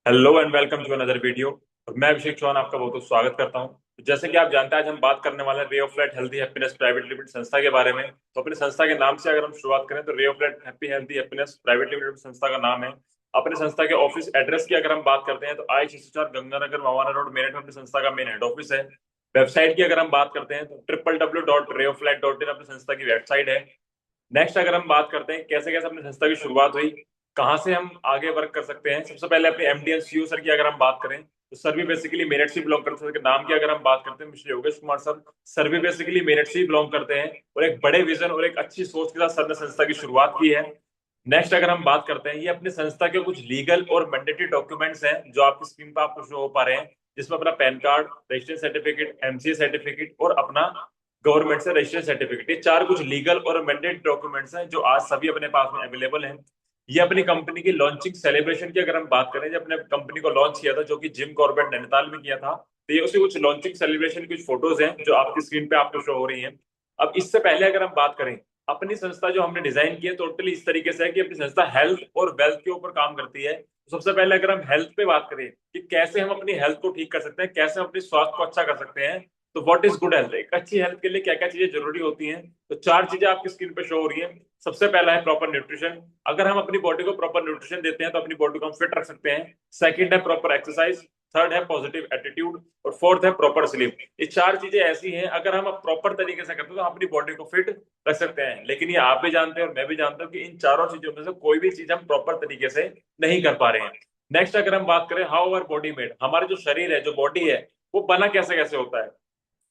Hello and welcome to another video. मैं अभिषेक चौहान आपका बहुत बहुत स्वागत करता हूं। जैसे कि आप जानते हैं, आज हम बात करने वाले हैं ray of light healthy happiness private limited संस्था के बारे में। तो अपनी संस्था के नाम से अगर हम शुरुआत करें तो ray of light happy healthy happiness private limited संस्था का नाम है। अपने संस्था के ऑफिस एड्रेस की अगर हम बात करते हैं तो IH4 गंगानगर मवाना रोड मेरठ में अपनी संस्था का मेन हेड ऑफिस है। वेबसाइट की अगर हम बात करते हैं तो www.rayoflight.in अपनी संस्था की वेबसाइट है। नेक्स्ट अगर हम बात करते हैं कैसे कैसे अपनी संस्था की शुरुआत हुई, कहाँ से हम आगे वर्क कर सकते हैं। सबसे पहले अपने MD एंड CEO सर की अगर हम बात करें तो सर भी बेसिकली मेरठ से बिलोंग करते हैं। सर के नाम की अगर हम बात करते हैं mister Yogesh Kumar sir, sir भी बेसिकली मेरठ से ही बिलोंग करते हैं और एक बड़े विजन और एक अच्छी सोच के साथ सर ने संस्था की शुरुआत की है। नेक्स्ट अगर हम बात करते हैं, ये अपनी संस्था के कुछ लीगल और मैंडेटरी डॉक्यूमेंट्स हैं जो आपकी स्क्रीन पर आपको शो हो पा रहे हैं, जिसमें अपना pan card, registration certificate, MCA certificate और अपना गवर्नमेंट से रजिस्ट्रेशन सर्टिफिकेट। ये चार कुछ लीगल और मैंडेटरी डॉक्यूमेंट्स हैं जो आज सभी अपने पास में अवेलेबल हैं। ये अपनी कंपनी की लॉन्चिंग सेलिब्रेशन की अगर हम बात करें, जब अपने कंपनी को लॉन्च किया था जो कि जिम कॉर्बेट नैनीताल में किया था, तो ये उसी कुछ लॉन्चिंग सेलिब्रेशन की कुछ फोटोज हैं जो आपकी स्क्रीन पे आपको शो हो रही हैं। अब इससे पहले अगर हम बात करें, अपनी संस्था जो हमने डिजाइन की है टोटली इस तरीके से है कि अपनी संस्था हेल्थ और वेल्थ के ऊपर काम करती है। तो सबसे पहले अगर हम हेल्थ पे बात करें कि कैसे हम अपनी हेल्थ को ठीक कर सकते हैं, कैसे हम अपने स्वास्थ्य को अच्छा कर सकते हैं, तो व्हाट इज गुड हेल्थ, एक अच्छी हेल्थ के लिए क्या क्या चीजें जरूरी होती हैं, तो चार चीजें आपकी स्क्रीन पे शो हो रही है। सबसे पहला है प्रॉपर न्यूट्रिशन। अगर हम अपनी बॉडी को प्रॉपर न्यूट्रिशन देते हैं तो अपनी बॉडी को हम फिट रख सकते हैं। सेकंड है प्रॉपर एक्सरसाइज। थर्ड है पॉजिटिव एटीट्यूड और फोर्थ है प्रॉपर स्लीप। ये चार चीजें ऐसी हैं, अगर हम प्रॉपर तरीके से करते हैं तो हम अपनी बॉडी को फिट रख सकते हैं। लेकिन ये आप भी जानते हैं और मैं भी जानता हूँ कि इन चारों चीजों में से कोई भी चीज हम प्रॉपर तरीके से नहीं कर पा रहे हैं। नेक्स्ट अगर हम बात करें हाउ अवर बॉडी मेड, हमारा जो शरीर है, जो बॉडी है, वो बना कैसे कैसे होता है।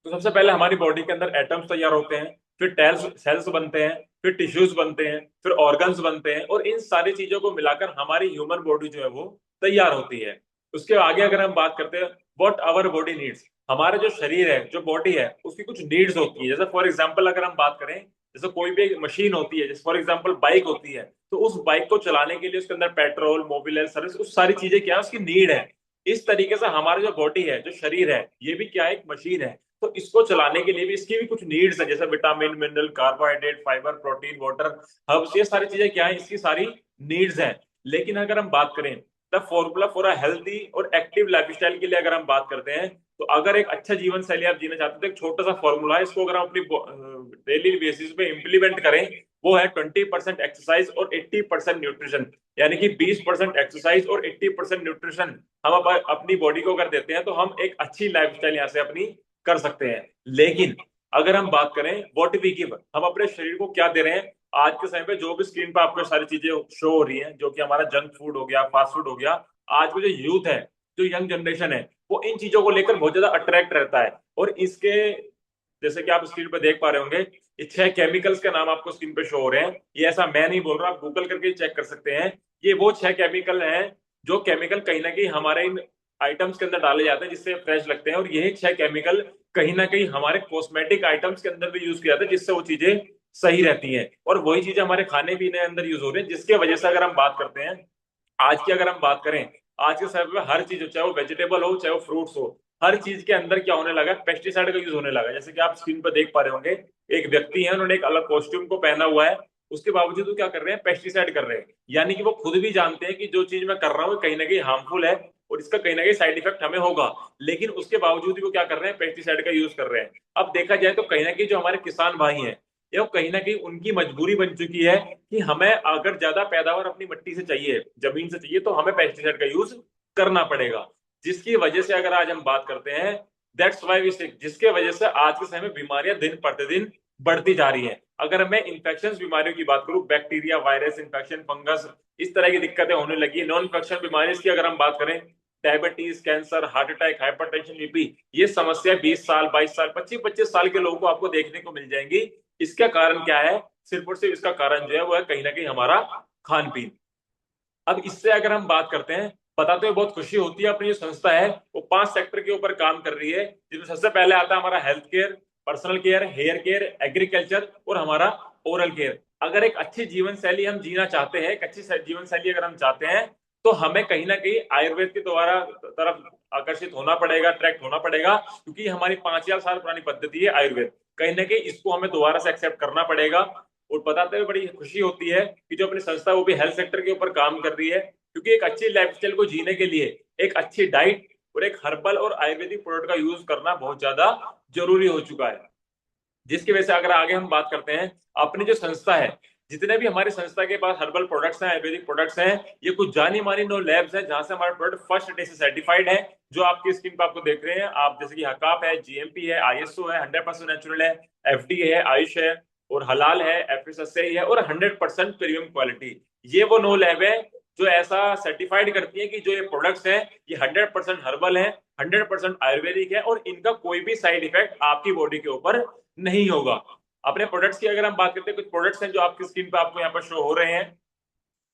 तो सबसे पहले हमारी बॉडी के अंदर एटम्स तैयार होते हैं, फिर टेल्स सेल्स बनते हैं, फिर टिश्यूज बनते हैं, फिर ऑर्गन्स बनते हैं और इन सारी चीजों को मिलाकर हमारी ह्यूमन बॉडी जो है वो तैयार होती है। उसके आगे अगर हम बात करते हैं व्हाट आवर बॉडी नीड्स, हमारा जो शरीर है, जो बॉडी है, उसकी कुछ नीड्स होती है। जैसे फॉर एग्जाम्पल अगर हम बात करें, जैसे कोई भी एक मशीन होती है, जैसे फॉर एग्जाम्पल बाइक होती है, तो उस बाइक को चलाने के लिए उसके अंदर पेट्रोल, मोबिल, सर्विस, उस सारी चीजें क्या है, उसकी नीड है। इस तरीके से हमारा जो बॉडी है, जो शरीर है, ये भी क्या है, एक मशीन है। तो इसको चलाने के लिए भी इसकी भी कुछ नीड्स है, जैसे vitamin, mineral, carbohydrate, fibre, protein, water, herbs, ये सारी चीजें क्या है, इसकी सारी नीड्स हैं। लेकिन अगर हम बात करें the formula for a healthy और एक्टिव लाइफस्टाइल के लिए अगर हम बात करते हैं, तो अगर एक अच्छा जीवन शैली आप जीना चाहते हैं तो एक छोटा सा फॉर्मूला है, इसको अगर हम अपनी डेली बेसिस पे इम्प्लीमेंट करें, वो है 20% एक्सरसाइज और 80% न्यूट्रिशन। यानी कि 20% एक्सरसाइज और 80% न्यूट्रिशन हम अपनी बॉडी को अगर देते हैं तो हम एक अच्छी लाइफस्टाइल यहाँ से अपनी कर सकते हैं। लेकिन अगर हम बात करें व्हाट वी गिव, हम अपने शरीर को क्या दे रहे हैं, आज के समय पे जो भी स्क्रीन पे आपको सारी चीजें शो हो रही हैं, जो कि हमारा जंक फूड हो गया, फास्ट फूड हो गया, आज का जो यूथ है, जो यंग जनरेशन है, वो इन चीजों को लेकर बहुत ज्यादा अट्रैक्ट रहता है। और इसके जैसे कि आप स्क्रीन पे देख पा रहे होंगे, ये 6 केमिकल्स के नाम आपको स्क्रीन पे शो हो रहे हैं। ये ऐसा मैं नहीं बोल रहा, आप गूगल करके चेक कर सकते हैं। ये वो 6 केमिकल हैं जो केमिकल कहीं ना कहीं हमारे इन आइटम्स के अंदर डाले जाते हैं जिससे फ्रेश लगते हैं, और यही 6 केमिकल कहीं ना कहीं हमारे कॉस्मेटिक आइटम्स के अंदर भी यूज किया जाता है जिससे वो चीजें सही रहती हैं। और वही चीजें हमारे खाने पीने के अंदर यूज हो रही है, जिसके वजह से अगर हम बात करते हैं, आज की अगर हम बात करें, आज के समय में हर चीज हो, चाहे वो वेजिटेबल हो चाहे वो फ्रूट्स हो, हर चीज के अंदर क्या होने लगा है, पेस्टिसाइड का यूज होने लगा है। जैसे कि आप स्क्रीन पर देख पा रहे होंगे, एक व्यक्ति है, उन्होंने एक अलग कॉस्ट्यूम को पहना हुआ है, उसके बावजूद वो क्या कर रहे हैं, पेस्टिसाइड कर रहे हैं। यानी कि वो खुद भी जानते हैं कि जो चीज मैं कर रहा हूँ कहीं ना कहीं हार्मफुल है और इसका कहीं ना कहीं साइड इफेक्ट हमें होगा, लेकिन उसके बावजूद भी वो क्या कर रहे हैं, पेस्टिसाइड का यूज कर रहे हैं। अब देखा जाए तो कहीं ना कहीं जो हमारे किसान भाई हैं, ये कहीं ना कहीं उनकी मजबूरी बन चुकी है कि हमें अगर ज्यादा पैदावार अपनी मिट्टी से चाहिए, जमीन से चाहिए, तो हमें पेस्टिसाइड का यूज करना पड़ेगा। जिसकी वजह से अगर आज हम बात करते हैं, दैट्स वाई वी सिक, जिसके वजह से आज के समय में बीमारियां दिन प्रतिदिन बढ़ती जा रही हैं। अगर मैं इन्फेक्शन बीमारियों की बात करूं, बैक्टीरिया, वायरस इन्फेक्शन, फंगस, इस तरह की दिक्कतें होने लगी। नॉन इन्फेक्शन बीमारी की अगर हम बात करें, diabetes, cancer, heart attack, hypertension, BP, ये समस्या 20 साल, 22 साल, 25-25 साल के लोगों को आपको देखने को मिल जाएंगी। इसका कारण क्या है, सिर्फ और सिर्फ इसका कारण जो है वो है कहीं ना कहीं हमारा खान पीन। अब इससे अगर हम बात करते हैं, बताते हुए बहुत खुशी होती है, अपनी जो संस्था है वो 5 सेक्टर के ऊपर काम कर रही है, जिसमें सबसे पहले आता है हमारा health care, personal care, hair care, agriculture और हमारा ओरल केयर। अगर एक अच्छी जीवन शैली हम जीना चाहते हैं, एक अच्छी जीवन शैली अगर हम चाहते हैं, तो हमें कहीं ना कहीं आयुर्वेद के द्वारा तरफ आकर्षित होना पड़ेगा, अट्रैक्ट होना पड़ेगा, क्योंकि हमारी 5000 साल पुरानी पद्धति है आयुर्वेद। कहीं ना कहीं इसको हमें दोबारा से एक्सेप्ट करना पड़ेगा। और बताते हुए बड़ी खुशी होती है कि जो अपनी संस्था वो भी हेल्थ सेक्टर के ऊपर काम कर रही है, क्योंकि एक अच्छी लाइफस्टाइल को जीने के लिए एक अच्छी डाइट और एक हर्बल और आयुर्वेदिक प्रोडक्ट का यूज करना बहुत ज्यादा जरूरी हो चुका है। जिसकी वजह से अगर आगे हम बात करते हैं, अपनी जो संस्था है, जितने भी हमारी संस्था के पास हर्बल प्रोडक्ट्स हैं, आयुर्वेदिक प्रोडक्ट्स हैं, ये कुछ जानी मानी नो लैब्स हैं जहां से हमारे प्रोडक्ट फर्स्ट डे से सर्टिफाइड है। जो आपकी स्क्रीन पर आपको देख रहे हैं आप, जैसे कि हकाप है, जीएमपी है, आईएसओ है, 100% नेचुरल है, एफडीए है, आयुष है और हलाल है, एफएसएसआई है और 100% प्रीमियम क्वालिटी। ये वो नो लैब है जो ऐसा सर्टिफाइड करती है कि जो ये प्रोडक्ट्स हैं ये 100% हर्बल है, 100% आयुर्वेदिक है और इनका कोई भी साइड इफेक्ट आपकी बॉडी के ऊपर नहीं होगा। अपने प्रोडक्ट्स की अगर हम बात करते हैं, कुछ प्रोडक्ट्स हैं जो आपकी स्क्रीन पे आपको यहाँ पर शो हो रहे हैं।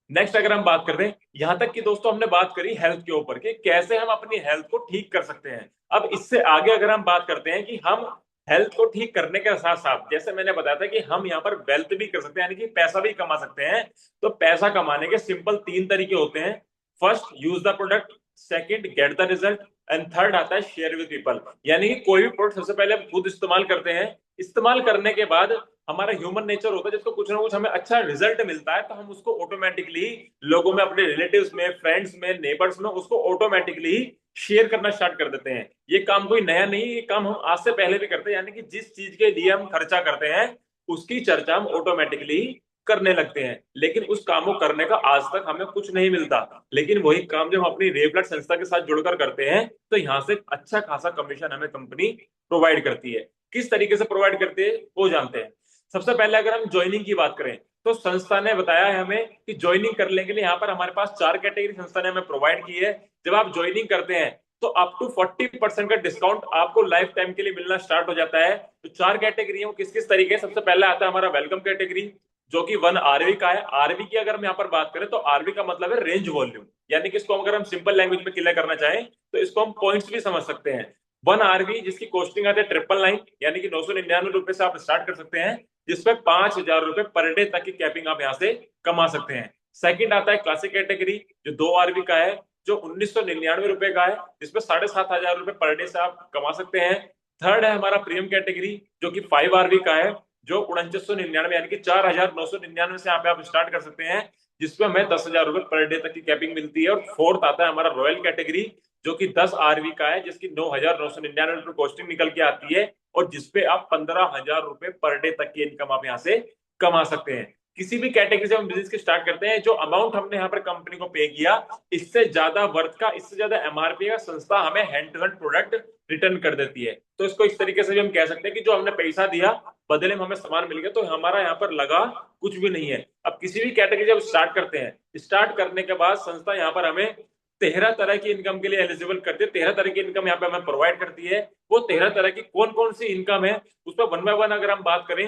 नेक्स्ट अगर हम बात करते हैं, यहां तक कि दोस्तों हमने बात करी हेल्थ के ऊपर कि कैसे हम अपनी हेल्थ को ठीक कर सकते हैं। अब इससे आगे अगर हम बात करते हैं कि हम हेल्थ को ठीक करने के साथ साथ, जैसे मैंने बताया था कि हम यहाँ पर वेल्थ भी कर सकते हैं, यानी कि पैसा भी कमा सकते हैं। तो पैसा कमाने के सिंपल 3 तरीके होते हैं। First, use the product. Second, get the result. And third आता है शेयर विद पीपल। यानी कि कोई भी प्रोडक्ट सबसे पहले हम खुद इस्तेमाल करते हैं, इस्तेमाल करने के बाद हमारा ह्यूमन नेचर होता है जिसको कुछ ना कुछ हमें अच्छा रिजल्ट मिलता है, तो हम उसको ऑटोमेटिकली लोगों में, अपने रिलेटिव्स में, फ्रेंड्स में, नेबर्स में उसको ऑटोमेटिकली शेयर करना स्टार्ट कर देते हैं। ये काम कोई नया नहीं, ये काम हम आज से पहले भी करते हैं। यानी कि जिस चीज के लिए हम खर्चा करते हैं उसकी चर्चा हम ऑटोमेटिकली करने लगते हैं, लेकिन उस काम को करने का आज तक हमें कुछ नहीं मिलता। लेकिन वही काम जब हम अपनी रेवलट संस्था के साथ जुड़कर करते हैं तो यहाँ से अच्छा खासा कमीशन हमें कंपनी प्रोवाइड करती है। किस तरीके से प्रोवाइड करती है वो जानते हैं। सबसे पहले अगर हम ज्वाइनिंग की बात करें तो संस्था ने बताया है हमें कि ज्वाइनिंग करने के लिए यहाँ पर हमारे पास 4 कैटेगरी संस्था ने हमें प्रोवाइड की है। जब आप ज्वाइनिंग करते हैं तो अप टू 40% का डिस्काउंट आपको लाइफ टाइम के लिए मिलना स्टार्ट हो जाता है। तो 4 कैटेगरी है, वो किस किस तरीके। सबसे पहले आता है हमारा वेलकम कैटेगरी, जो कि 1 आरवी का है। आरवी की अगर हम यहाँ पर बात करें तो आरवी का मतलब है रेंज वॉल्यूम, यानी कि इसको अगर हम सिंपल लैंग्वेज में क्लियर करना चाहें तो इसको हम पॉइंट्स भी समझ सकते हैं। 1 आरवी जिसकी कॉस्टिंग आती है 999, यानी कि 999 रुपए से आप स्टार्ट कर सकते हैं, जिसपे 5,000 रुपए पर डे तक की कैपिंग आप यहाँ से कमा सकते हैं। सेकंड आता है क्लासिक कैटेगरी, जो 2 आरवी का है, जो 1999 रुपए का है, जिसपे 7,500 रुपए पर डे से आप कमा सकते हैं। थर्ड है हमारा प्रीमियम कैटेगरी, जो कि 5 आरवी का है, जो 4999 यानी कि 4,999 से यहाँ पे आप स्टार्ट कर सकते हैं, जिसपे हमें 10,000 रुपए पर डे तक की कैपिंग मिलती है। और फोर्थ आता है हमारा रॉयल कैटेगरी, जो कि 10 आरवी का है, जिसकी 9,999 रुपए कॉस्टिंग निकल के आती है और जिसपे आप 15,000 रुपए पर डे तक की इनकम आप यहाँ से कमा सकते हैं। किसी भी कैटेगरी से हम बिजनेस के स्टार्ट करते हैं, जो अमाउंट हमने यहाँ पर कंपनी को पे किया, इससे ज्यादा वर्थ का, इससे ज्यादा एमआरपी का संस्था हमें hand to hand product return कर देती है। तो इसको इस तरीके से भी हम कह सकते हैं कि जो हमने पैसा दिया बदले में हमें सामान मिल गया, तो हमारा यहाँ पर लगा कुछ भी नहीं है। अब किसी भी कैटेगरी जब स्टार्ट करते हैं, स्टार्ट करने के बाद संस्था यहाँ पर हमें 13 तरह की इनकम के लिए एलिजिबल करती है। 13 तरह की इनकम यहाँ पे हमें प्रोवाइड करती है। वो 13 तरह की कौन कौन सी इनकम है उस पर 1 बाय 1 अगर हम बात करें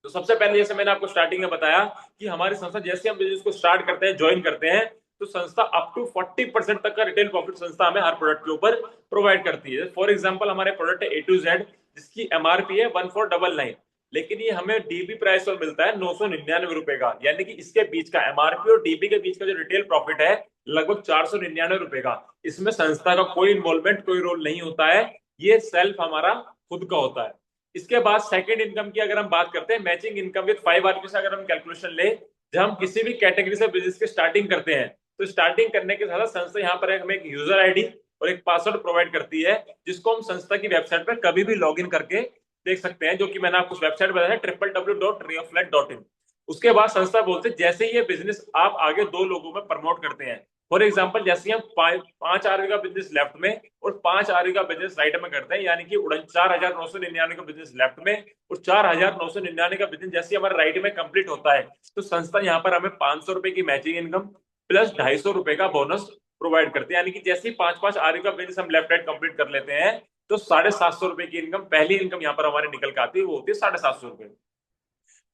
तो सबसे पहले, जैसे मैंने आपको स्टार्टिंग में बताया कि हमारी संस्था जैसे हम बिजनेस को स्टार्ट करते हैं, ज्वाइन करते हैं, तो संस्था अप टू 40% तक का रिटेल प्रॉफिट संस्था हमें हर प्रोडक्ट के ऊपर प्रोवाइड करती है। फॉर एग्जांपल हमारे प्रोडक्ट है ए टू जेड, जिसकी एमआरपी है 1499, लेकिन ये हमें डीबी प्राइस पर मिलता है 999 रुपए का। यानी कि इसके बीच का एमआरपी और डीबी के बीच का जो रिटेल प्रॉफिट है लगभग 499 रुपए का। इसमें संस्था का कोई इन्वॉल्वमेंट, कोई रोल नहीं होता है, ये सेल्फ हमारा खुद का होता है। इसके बाद सेकंड इनकम की अगर हम बात करते हैं, मैचिंग इनकम विद 5 आरवी से अगर हम कैलकुलेशन ले, जब हम किसी भी कैटेगरी से बिजनेस के स्टार्टिंग करते हैं तो स्टार्टिंग करने के साथ संस्था यहाँ पर हमें एक यूजर आईडी और एक पासवर्ड प्रोवाइड करती है, जिसको हम संस्था की वेबसाइट पर कभी भी लॉग इन करके देख सकते हैं, जो कि मैंने आपको वेबसाइट बताया www.reoflat.in। उसके बाद संस्था बोलते हैं जैसे ही ये बिजनेस आप आगे 2 लोगों में प्रमोट करते हैं, फॉर एग्जाम्पल जैसे हम 5 आरवी का बिजनेस लेफ्ट में और 5 आरवी का बिजनेस राइट में करते हैं, यानी कि 4,999 का बिजनेस लेफ्ट में और 4,999 का बिजनेस जैसे हमारे राइट में कंप्लीट होता है, तो संस्था यहाँ पर हमें 500 रुपए की मैचिंग इनकम प्लस 250 रुपए का बोनस प्रोवाइड करते हैं। यानी कि जैसे ही 5-5 आरवी का बिजनेस हम लेफ्ट राइट कंप्लीट कर लेते हैं तो 750 रुपए की इनकम, पहली इनकम यहाँ पर हमारे निकल के आती है, वो होती है 750 रुपए।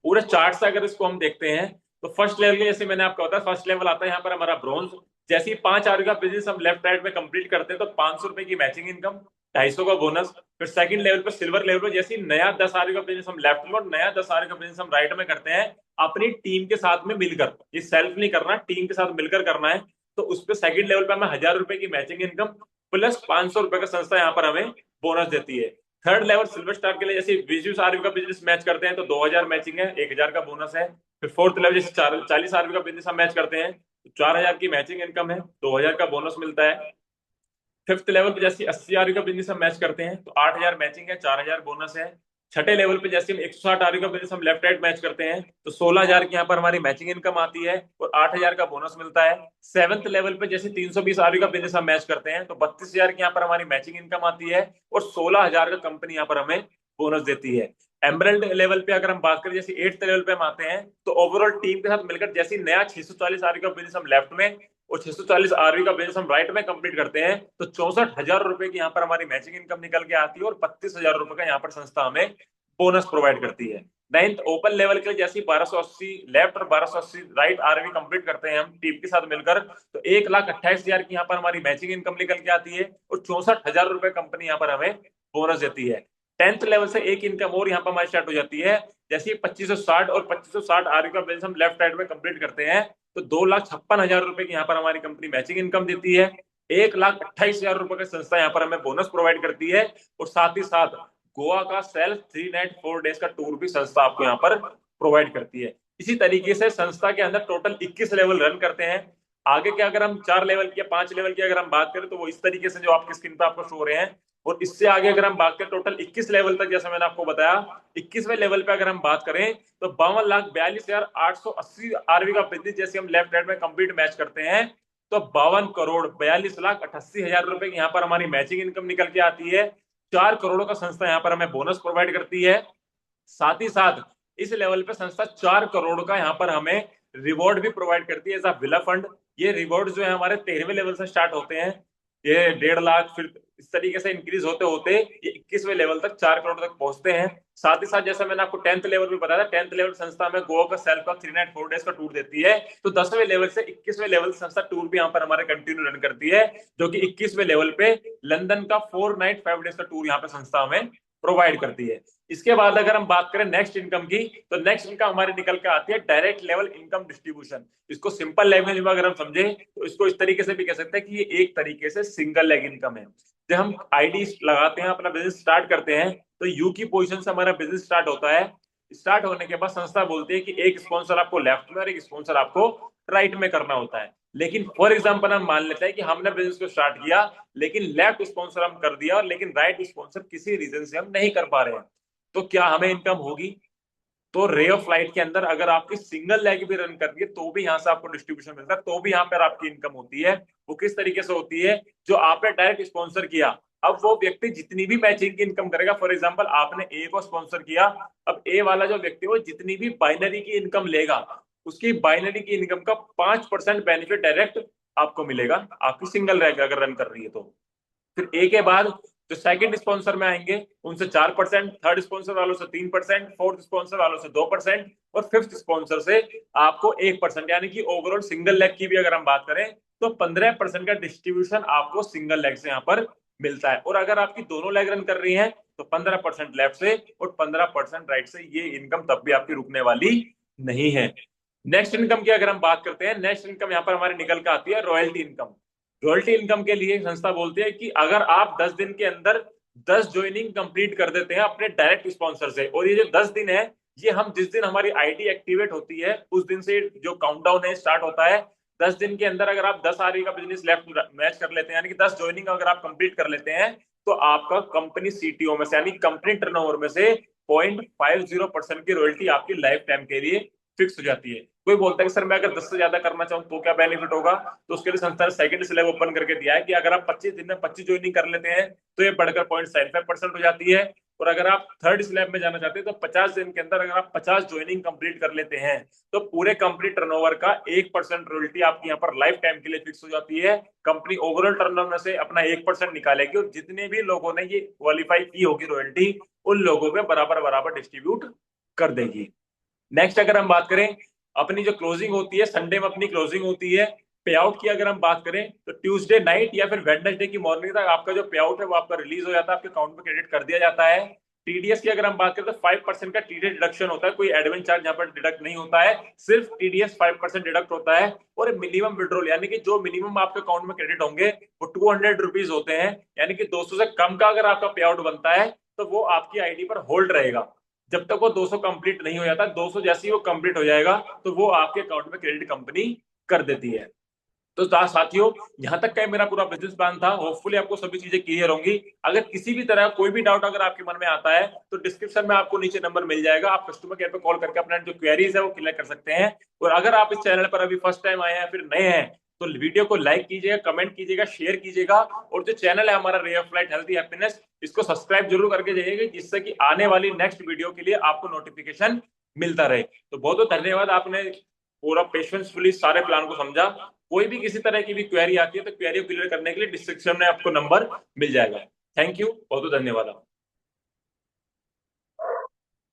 पूरे चार्ट से अगर इसको हम देखते हैं तो फर्स्ट लेवल में, जैसे मैंने आपको बताया, फर्स्ट लेवल आता है यहाँ पर हमारा ब्रॉन्ज। जैसे ही 5 आरवी का बिजनेस हम लेफ्ट राइट में कंप्लीट करते हैं तो 500 रुपए की मैचिंग इनकम, 250 का बोनस। फिर सेकंड लेवल पे, सिल्वर लेवल पे, जैसे ही नया 10 आरवी का बिजनेस हम लेफ्ट में और नया 10 आरवी का बिजनेस हम राइट में करते हैं अपनी टीम के साथ में मिलकर, ये सेल्फ नहीं करना, टीम के साथ मिलकर करना है, तो उस पर सेकंड लेवल पे हमें 1,000 रुपए की मैचिंग इनकम प्लस 500 रुपए का संस्था यहाँ पर हमें बोनस देती है। थर्ड लेवल सिल्वर स्टार के लिए जैसे 20-20 आरबी का बिजनेस मैच करते हैं तो 2000 मैचिंग है, 1000 का बोनस है। फिर फोर्थ लेवल जैसे 40 आरबी का बिजनेस हम मैच करते हैं तो 4000 की मैचिंग इनकम है, 2000 का बोनस मिलता है। फिफ्थ लेवल पे जैसे 80 आरबी का बिजनेस हम मैच करते हैं तो 8000 मैचिंग है, 4000 बोनस है। छठे लेवल पे जैसे हम 160 आरबी का बिजनेस हम लेफ्ट राइट मैच करते हैं तो 16000 की यहाँ पर हमारी मैचिंग इनकम आती है और 8000 का बोनस मिलता है। सेवंथ लेवल पे जैसे 320 आरबी का बिजनेस हम मैच करते हैं तो 32000 की यहाँ पर हमारी मैचिंग इनकम आती है और 16000 का कंपनी यहाँ पर हमें बोनस देती है। एमरल्ड लेवल पे अगर हम बात करें जैसे 8th लेवल पे हम आते हैं तो ओवरऑल टीम के साथ मिलकर जैसे नया 640 आरबी का बिजनेस हम लेफ्ट में और 640 आरवी का बिजनेस हम राइट में कंप्लीट करते हैं तो 64,000 रुपए की यहाँ पर हमारी मैचिंग इनकम निकल के आती है और 32,000 रुपए का यहाँ पर संस्था हमें बोनस प्रोवाइड करती है। नाइन्थ ओपन लेवल के लिए जैसे 1280 लेफ्ट और 1280 राइट आरवी कंप्लीट करते हैं हम टीम के साथ मिलकर तो 1,28,000 की यहाँ पर हमारी मैचिंग इनकम निकल के आती है और 64,000 रुपए कंपनी यहाँ पर हमें बोनस देती है। 10th लेवल से एक इनकम और यहाँ पर हमारी स्टार्ट हो जाती है जैसे 2560 और 2560 आरवी का बिजनेस हम लेफ्ट राइट में कंप्लीट करते हैं तो 2,56,000 रुपए की यहाँ पर हमारी कंपनी मैचिंग इनकम देती है। 1,28,000 रुपए का संस्था यहाँ पर हमें बोनस प्रोवाइड करती है और साथ ही साथ गोवा का सेल्फ 3 नाइट 4 डेज का टूर भी संस्था आपको यहाँ पर प्रोवाइड करती है। इसी तरीके से संस्था के अंदर टोटल 21 लेवल रन करते हैं। आगे के अगर हम 4 लेवल की या 5 लेवल की अगर हम बात करें तो वो इस तरीके से जो आपकी स्क्रीन पर आपको शो हो रहे हैं और इससे आगे अगर हम बात करें टोटल 21 लेवल तक जैसा मैंने आपको बताया 21वें लेवल पे अगर हम बात करें तो 52,42,880 आरवी का बिजनेस जैसे हम लेफ्ट राइट में कंप्लीट मैच करते हैं तो 52,42,88,000 रुपए की यहाँ पर हमारी मैचिंग इनकम निकल के आती है। 4 करोड़ का संस्था यहाँ पर हमें बोनस प्रोवाइड करती है। साथ ही साथ इस लेवल पे संस्था 4 करोड़ का यहाँ पर हमें रिवॉर्ड भी प्रोवाइड करती है एज अ विला फंड। ये रिवॉर्ड जो है हमारे 13वें लेवल से स्टार्ट होते हैं, ये 1.5 लाख फिर इस तरीके से इंक्रीज होते होते ये 21वें लेवल तक 4 करोड़ तक पहुंचते हैं। साथ ही साथ जैसा मैंने आपको 10th लेवल में बताया था 10th लेवल संस्था में गोवा का सेल्फ का 3 नाइट 4 डेज का टूर देती है तो 10वें लेवल से 21वें लेवल संस्था टूर भी यहाँ पर हमारे कंटिन्यू रन करती है जो कि 21वें लेवल पे लंदन का 4 नाइट 5 डेज का टूर यहाँ पे संस्था हमें प्रोवाइड करती है। इसके बाद अगर हम बात करें नेक्स्ट इनकम की तो नेक्स्ट इनकम हमारे निकल के आती है डायरेक्ट लेवल इनकम डिस्ट्रीब्यूशन। इसको सिंपल लैंग्वेज में अगर हम समझे तो इसको इस तरीके से भी कह सकते हैं कि ये एक तरीके से सिंगल लेग इनकम है। जब हम आईडी लगाते हैं अपना बिजनेस स्टार्ट करते हैं तो यू की पोजीशन से हमारा बिजनेस स्टार्ट होता है। स्टार्ट होने के बाद संस्था बोलती है कि एक स्पॉन्सर आपको लेफ्ट में और एक स्पॉन्सर आपको राइट में करना होता है। लेकिन फॉर एग्जांपल हम मान लेते हैं कि हमने बिजनेस को स्टार्ट किया लेकिन लेफ्ट स्पॉन्सर हम कर दिया और लेकिन राइट स्पॉन्सर किसी रीजन से हम नहीं कर पा रहे हैं तो क्या हमें इनकम होगी? तो रे ऑफ लाइट के अंदर अगर आपकी सिंगल लेग भी रन कर रही है तो भी यहाँ से आपको डिस्ट्रीब्यूशन मिलता है, तो भी यहाँ पर आपकी इनकम होती है। वो किस तरीके से होती है? जो आपने डायरेक्ट स्पॉन्सर किया अब वो व्यक्ति जितनी भी मैचिंग की इनकम करेगा, फॉर एग्जांपल आपने ए को स्पॉन्सर किया, अब ए वाला जो व्यक्ति वो जितनी भी बाइनरी की इनकम लेगा उसकी बाइनरी की इनकम का 5% बेनिफिट डायरेक्ट आपको मिलेगा आपकी सिंगल लेग अगर रन कर रही है तो। फिर ए के बाद जो सेकंड स्पॉन्सर में आएंगे उनसे 4%, थर्ड स्पॉन्सर वालों से 3%, फोर्थ स्पॉन्सर वालों से 2% और फिफ्थ स्पॉन्सर से आपको 1%, यानी कि ओवरऑल सिंगल लेग की भी अगर हम बात करें तो 15% का डिस्ट्रीब्यूशन आपको सिंगल लेग से यहाँ पर मिलता है। और अगर आपकी दोनों लेग रन कर रही है तो 15% लेफ्ट से और 15% राइट से, ये इनकम तब भी आपकी रुकने वाली नहीं है। नेक्स्ट इनकम की अगर हम बात करते हैं, नेक्स्ट इनकम यहाँ पर हमारी निकल के आती है रॉयल्टी इनकम। रॉयल्टी इनकम के लिए संस्था बोलती है कि अगर आप 10 दिन के अंदर 10 ज्वाइनिंग कंप्लीट कर देते हैं अपने डायरेक्ट स्पॉन्सर से, और ये जो 10 दिन है ये हम जिस दिन हमारी आईडी एक्टिवेट होती है उस दिन से जो काउंटडाउन है स्टार्ट होता है। 10 दिन के अंदर अगर आप 10 आरवी का बिजनेस लेफ्ट मैच कर लेते हैं यानी कि 10 ज्वाइनिंग अगर आप कंप्लीट कर लेते हैं तो आपका कंपनी सीटीओ में से यानी कंपनी टर्नओवर में से 0.50% की रॉयल्टी आपकी लाइफ टाइम के लिए फिक्स हो जाती है। कोई बोलता है कि सर मैं अगर 10 से ज्यादा करना चाहूँ तो क्या बेनिफिट होगा? तो उसके लिए संस्था ने सेकंड स्लैब ओपन करके दिया है कि अगर आप 25 दिन में 25 ज्वाइनिंग कर लेते हैं तो ये बढ़कर 0.75% हो जाती है। और अगर आप थर्ड स्लैब में जाना चाहते हैं तो 50 दिन के अंदर अगर आप 50 ज्वाइनिंग कंप्लीट कर लेते हैं तो पूरे कंपनी टर्नओवर का 1% रॉयल्टी आपकी यहाँ पर लाइफ टाइम के लिए फिक्स हो जाती है। कंपनी ओवरऑल टर्नओवर में से अपना 1% निकालेगी और जितने भी लोगों ने ये क्वालिफाई की होगी रॉयल्टी उन लोगों पे बराबर बराबर डिस्ट्रीब्यूट कर देगी। नेक्स्ट अगर हम बात करें अपनी जो क्लोजिंग होती है संडे में अपनी क्लोजिंग होती है। पे आउट की अगर हम बात करें तो ट्यूसडे नाइट या फिर वेडनेसडे की मॉर्निंग तक आपका जो पे आउट है वो आपका रिलीज हो जाता है, आपके अकाउंट में क्रेडिट कर दिया जाता है। टीडीएस की अगर हम बात करें तो 5% का टीडीएस डिडक्शन होता है, कोई एडमिन चार्ज यहाँ पर डिडक्ट नहीं होता है, सिर्फ टीडीएस 5% डिडक्ट होता है। और मिनिमम विड्रॉल यानी कि जो मिनिमम आपके अकाउंट में क्रेडिट होंगे वो 200 रुपीज होते हैं, यानी कि 200 से कम का अगर आपका पे आउट बनता है तो वो आपकी आईडी पर होल्ड रहेगा जब तक वो 200 कंप्लीट नहीं हो जाता। 200 जैसे ही वो कंप्लीट हो जाएगा तो वो आपके अकाउंट में क्रेडिट कंपनी कर देती है। तो साथियों, यहाँ तक का मेरा पूरा बिजनेस प्लान था। होपफुली आपको सभी चीजें क्लियर होंगी। अगर किसी भी तरह कोई भी डाउट अगर आपके मन में आता है तो डिस्क्रिप्शन में आपको नीचे नंबर मिल जाएगा, आप कस्टमर केयर पे कॉल करके अपना जो क्वेरीज है वो क्लियर कर सकते हैं। और अगर आप इस चैनल पर अभी फर्स्ट टाइम आए हैं फिर नए हैं तो वीडियो को लाइक कीजिएगा, कमेंट कीजिएगा, शेयर कीजिएगा। और जो चैनल है हमारा ray of light healthy happiness, इसको सब्सक्राइब जरूर करके जाइएगा जिससे कि आने वाली नेक्स्ट वीडियो के लिए आपको नोटिफिकेशन मिलता रहे। तो बहुत बहुत धन्यवाद, आपने पूरा पेशेंसफुली सारे प्लान को समझा। कोई भी किसी तरह की भी क्वेरी आती है तो क्वेरी को क्लियर करने के लिए डिस्क्रिप्शन में आपको नंबर मिल जाएगा। थैंक यू, बहुत बहुत धन्यवाद।